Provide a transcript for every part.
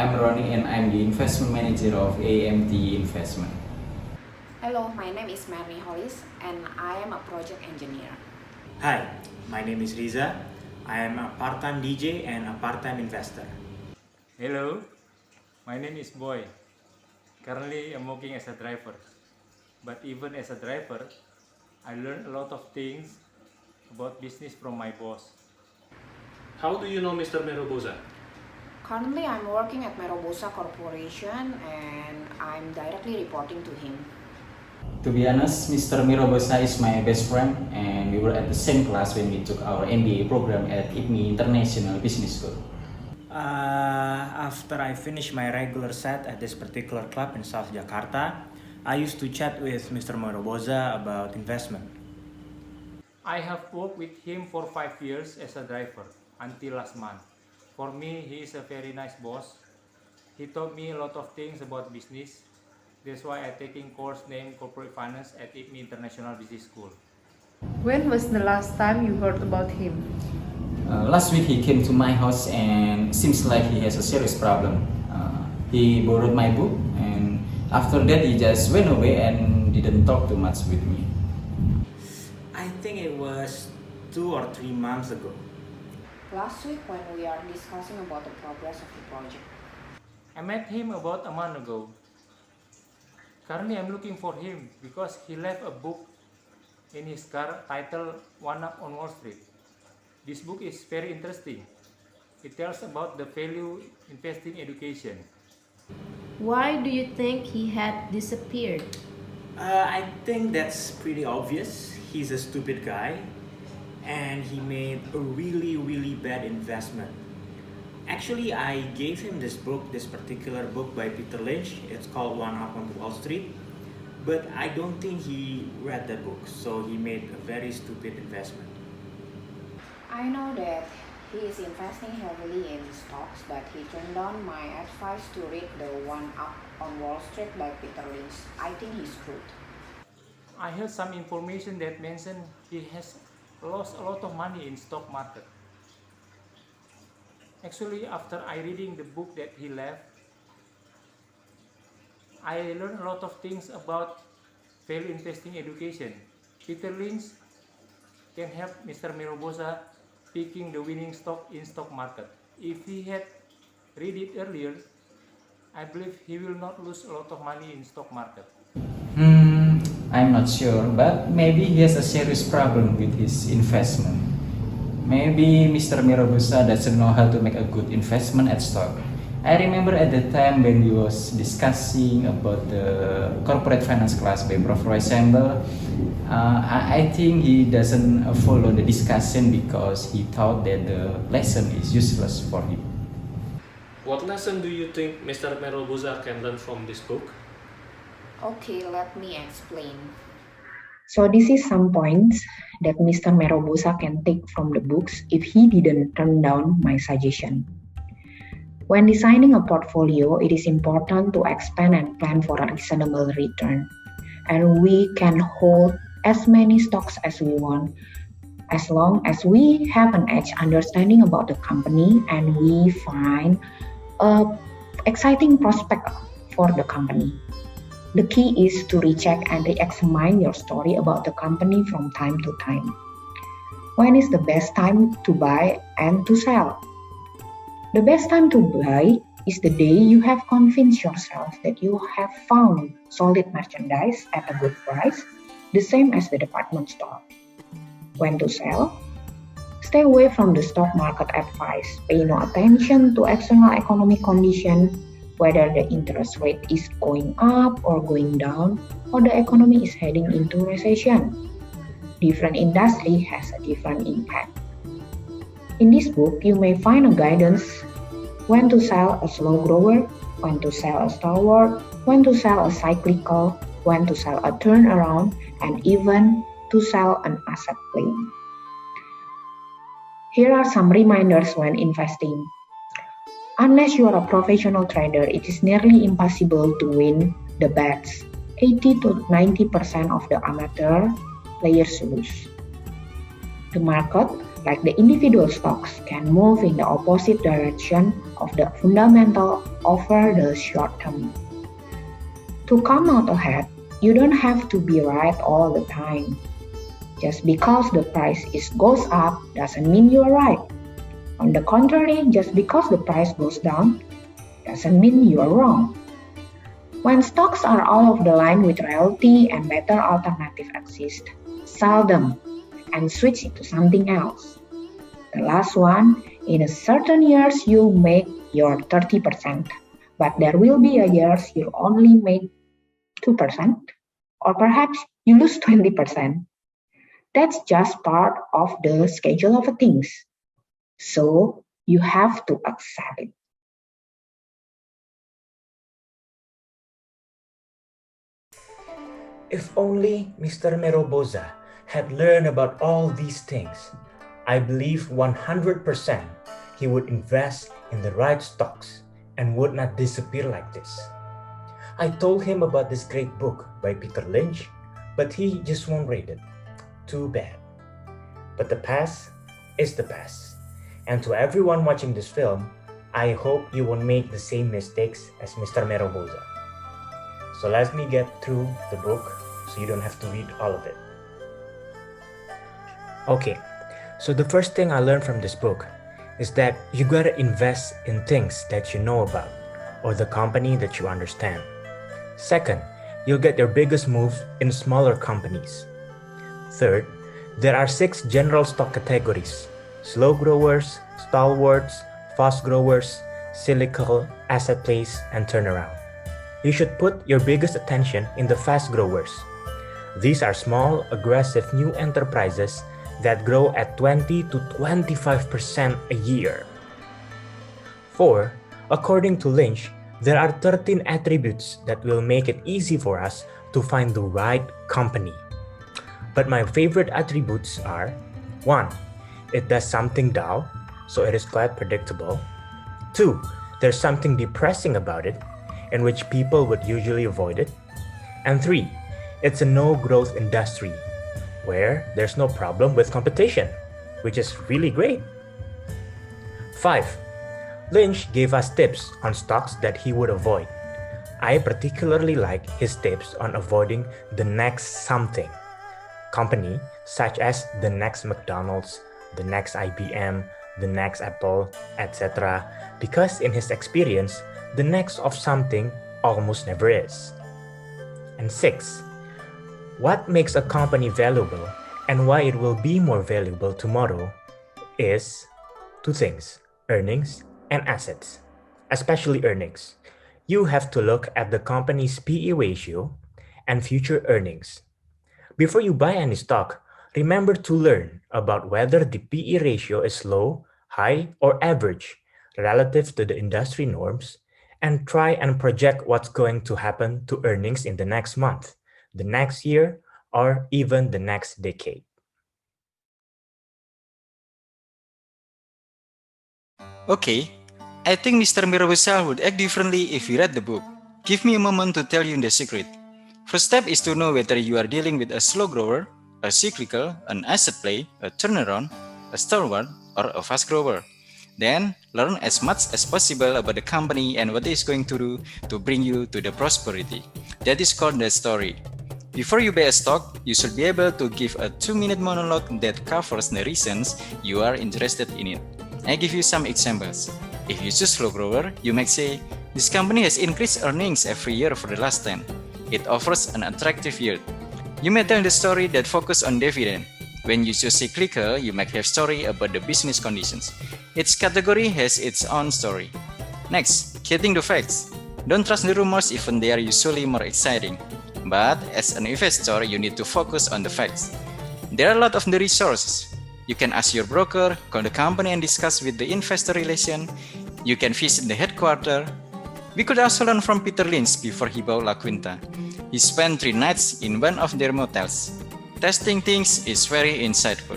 I'm Ronnie and I'm the investment manager of AMT Investment. Hello, my name is Mary Hollis and I am a project engineer. Hi, my name is Riza. I am a part-time DJ and a part-time investor. Hello, my name is Boy. Currently, I'm working as a driver. But even as a driver, I learned a lot of things about business from my boss. How do you know Mr. Meroboza? Currently, I'm working at Meroboza Corporation and I'm directly reporting to him. To be honest, Mr. Mirobosa is my best friend and we were at the same class when we took our MBA program at IPMI International Business School. After I finished my regular set at this particular club in South Jakarta, I used to chat with Mr. Meroboza about investment. I have worked with him for 5 years as a driver until last month. For me, he is a very nice boss. He taught me a lot of things about business. That's why I'm taking course named Corporate Finance at IPMI International Business School. When was the last time you heard about him? Last week he came to my house and seems like he has a serious problem. He borrowed my book and after that he just went away and didn't talk too much with me. I think it was 2 or 3 months ago. Last week when we are discussing about the progress of the project. I met him about a month ago. Currently, I'm looking for him because he left a book in his car titled One Up on Wall Street. This book is very interesting. It tells about the value investing education. Why do you think he had disappeared? I think that's pretty obvious. He's a stupid guy and he made a really bad investment. Actually, I gave him this particular book by Peter Lynch. It's called One Up on Wall Street. But I don't think he read that book, so he made a very stupid investment. I know that he is investing heavily in stocks, but he turned down my advice to read the One Up on Wall Street by Peter Lynch. I think he's screwed. I heard some information that mentioned he has lost a lot of money in stock market. Actually, after I reading the book that he left, I learned a lot of things about value investing education. Peter Lynch can help Mr. Meroboza picking the winning stock in stock market. If he had read it earlier, I believe he will not lose a lot of money in stock market. I'm not sure, but maybe he has a serious problem with his investment. Maybe Mr. Mirobosa doesn't know how to make a good investment at stock. I remember at the time when we was discussing about the corporate finance class by Prof. Roy Sembel, I think he doesn't follow the discussion because he thought that the lesson is useless for him. What lesson do you think Mr. Meroboza can learn from this book? Okay, let me explain. So this is some points that Mr. Meroboza can take from the books if he didn't turn down my suggestion. When designing a portfolio, it is important to expand and plan for a reasonable return. And we can hold as many stocks as we want, as long as we have an edge understanding about the company and we find an exciting prospect for the company. The key is to recheck and re-examine your story about the company from time to time. When is the best time to buy and to sell? The best time to buy is the day you have convinced yourself that you have found solid merchandise at a good price, the same as the department store. When to sell? Stay away from the stock market advice. Pay no attention to external economic conditions, whether the interest rate is going up or going down, or the economy is heading into recession. Different industry has a different impact. In this book, you may find a guidance when to sell a slow grower, when to sell a stalwart, when to sell a cyclical, when to sell a turnaround, and even to sell an asset play. Here are some reminders when investing. Unless you are a professional trader, it is nearly impossible to win the bets. 80 to 90% of the amateur players lose. The market like the individual stocks, can move in the opposite direction of the fundamental over the short term. To come out ahead, you don't have to be right all the time. Just because the price goes up doesn't mean you're right. On the contrary, just because the price goes down doesn't mean you're wrong. When stocks are out of the line with reality and better alternatives exist, sell them and switch it to something else. The last one, in a certain years you make your 30%, but there will be a years you only make 2%, or perhaps you lose 20%. That's just part of the schedule of things. So you have to accept it. If only Mr. Meroboza had learned about all these things, I believe 100% he would invest in the right stocks and would not disappear like this. I told him about this great book by Peter Lynch, but he just won't read it. Too bad. But the past is the past. And to everyone watching this film, I hope you won't make the same mistakes as Mr. Meroboza. So let me get through the book so you don't have to read all of it. Okay, so the first thing I learned from this book is that you gotta invest in things that you know about or the company that you understand. Second, you'll get your biggest moves in smaller companies. Third, there are 6 general stock categories: slow growers, stalwarts, fast growers, cyclical, asset plays, and turnaround. You should put your biggest attention in the fast growers. These are small, aggressive new enterprises that grow at 20 to 25% a year. 4. According to Lynch, there are 13 attributes that will make it easy for us to find the right company. But my favorite attributes are: 1. It does something dull, so it is quite predictable. 2. There's something depressing about it, in which people would usually avoid it. And 3. It's a no-growth industry, where there's no problem with competition, which is really great. 5. Lynch gave us tips on stocks that he would avoid. I particularly like his tips on avoiding the next something company, such as the next McDonald's, the next IBM, the next Apple, etc., because in his experience, the next of something almost never is. And 6. What makes a company valuable and why it will be more valuable tomorrow is 2 things: earnings and assets, especially earnings. You have to look at the company's PE ratio and future earnings. Before you buy any stock, remember to learn about whether the PE ratio is low, high, or average relative to the industry norms, and try and project what's going to happen to earnings in the next month, the next year, or even the next decade. Okay, I think Mr. Meroboza would act differently if he read the book. Give me a moment to tell you the secret. First step is to know whether you are dealing with a slow grower, a cyclical, an asset play, a turnaround, a stalwart, or a fast grower. Then, learn as much as possible about the company and what it is going to do to bring you to the prosperity. That is called the story. Before you buy a stock, you should be able to give a 2-minute monologue that covers the reasons you are interested in it. I give you some examples. If you choose slow grower, you might say, this company has increased earnings every year for the last 10. It offers an attractive yield. You may tell the story that focuses on dividend. When you choose cyclical, you might have story about the business conditions. Each category has its own story. Next, getting the facts. Don't trust the rumors even they are usually more exciting. But as an investor, you need to focus on the facts. There are a lot of the resources. You can ask your broker, call the company and discuss with the investor relation. You can visit the headquarters. We could also learn from Peter Lynch before he bought La Quinta. He spent 3 nights in one of their motels. Testing things is very insightful.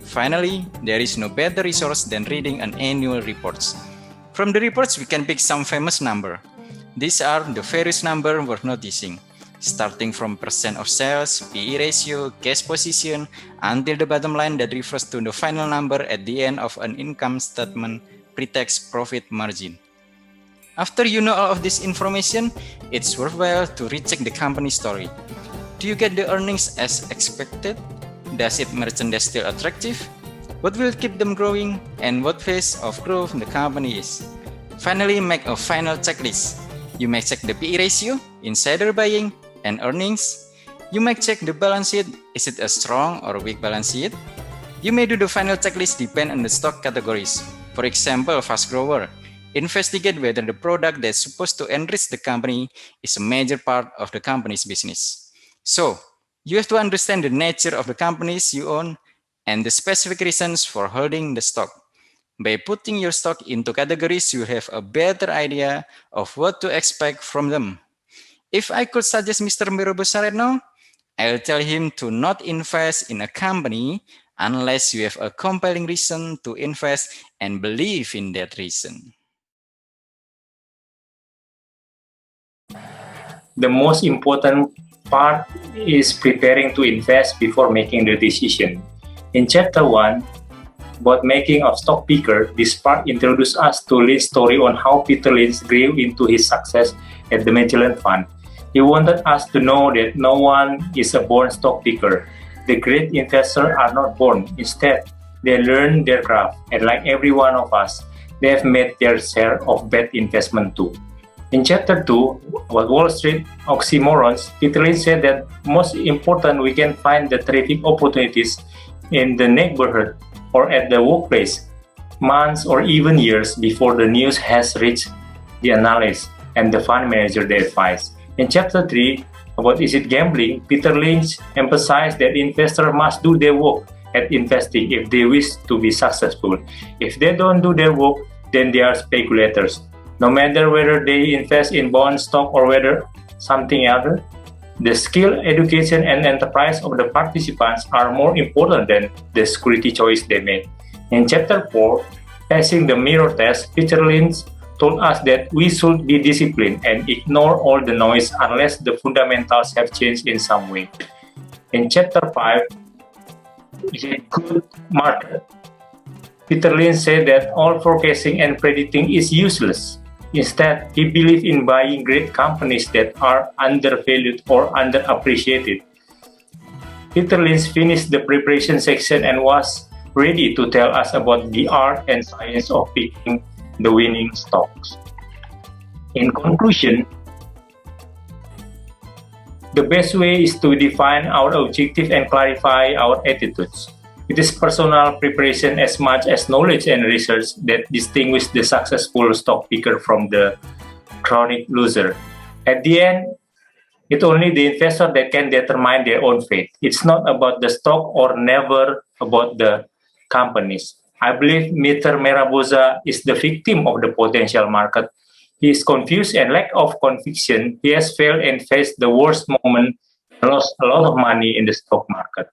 Finally, there is no better resource than reading an annual reports. From the reports, we can pick some famous number. These are the various numbers worth noticing. starting from percent of sales, PE ratio, cash position, until the bottom line that refers to the final number at the end of an income statement, pre-tax profit margin. After you know all of this information, it's worthwhile to recheck the company story. Do you get the earnings as expected? Does its merchandise still attractive? What will keep them growing? And what phase of growth the company is? Finally, make a final checklist. You may check the PE ratio, insider buying, and earnings. You may check the balance sheet. Is it a strong or weak balance sheet? You may do the final checklist depend on the stock categories. For example, fast grower. Investigate whether the product that's supposed to enrich the company is a major part of the company's business. So, you have to understand the nature of the companies you own and the specific reasons for holding the stock. By putting your stock into categories, you have a better idea of what to expect from them. If I could suggest Mr. Mirobusa right now, I'll tell him to not invest in a company unless you have a compelling reason to invest and believe in that reason. The most important part is preparing to invest before making the decision. In chapter 1, about making of stock picker, this part introduced us to Lynch's story on how Peter Lynch grew into his success at the Magellan Fund. He wanted us to know that no one is a born stock picker. The great investors are not born. Instead, they learn their craft, and like every one of us, they have made their share of bad investment too. In chapter 2, about Wall Street oxymorons, Peter Lynch said that most important we can find the terrific opportunities in the neighborhood or at the workplace, months or even years before the news has reached the analyst and the fund manager they advise. In chapter 3, about is it gambling, Peter Lynch emphasized that investors must do their work at investing if they wish to be successful. If they don't do their work, then they are speculators. No matter whether they invest in bond, stock, or whether something else, the skill, education, and enterprise of the participants are more important than the security choice they make. In chapter 4, passing the mirror test, Peter Lynch told us that we should be disciplined and ignore all the noise unless the fundamentals have changed in some way. In chapter 5, is a good market. Peter Lynch said that all forecasting and predicting is useless. Instead, he believed in buying great companies that are undervalued or underappreciated. Peter Lynch finished the preparation section and was ready to tell us about the art and science of picking the winning stocks. In conclusion, the best way is to define our objective and clarify our attitudes. It is personal preparation as much as knowledge and research that distinguish the successful stock picker from the chronic loser. At the end, it's only the investor that can determine their own fate. It's not about the stock or never about the companies. I believe Mr. Miraboza is the victim of the potential market. He is confused and lack of conviction. He has failed and faced the worst moment and lost a lot of money in the stock market.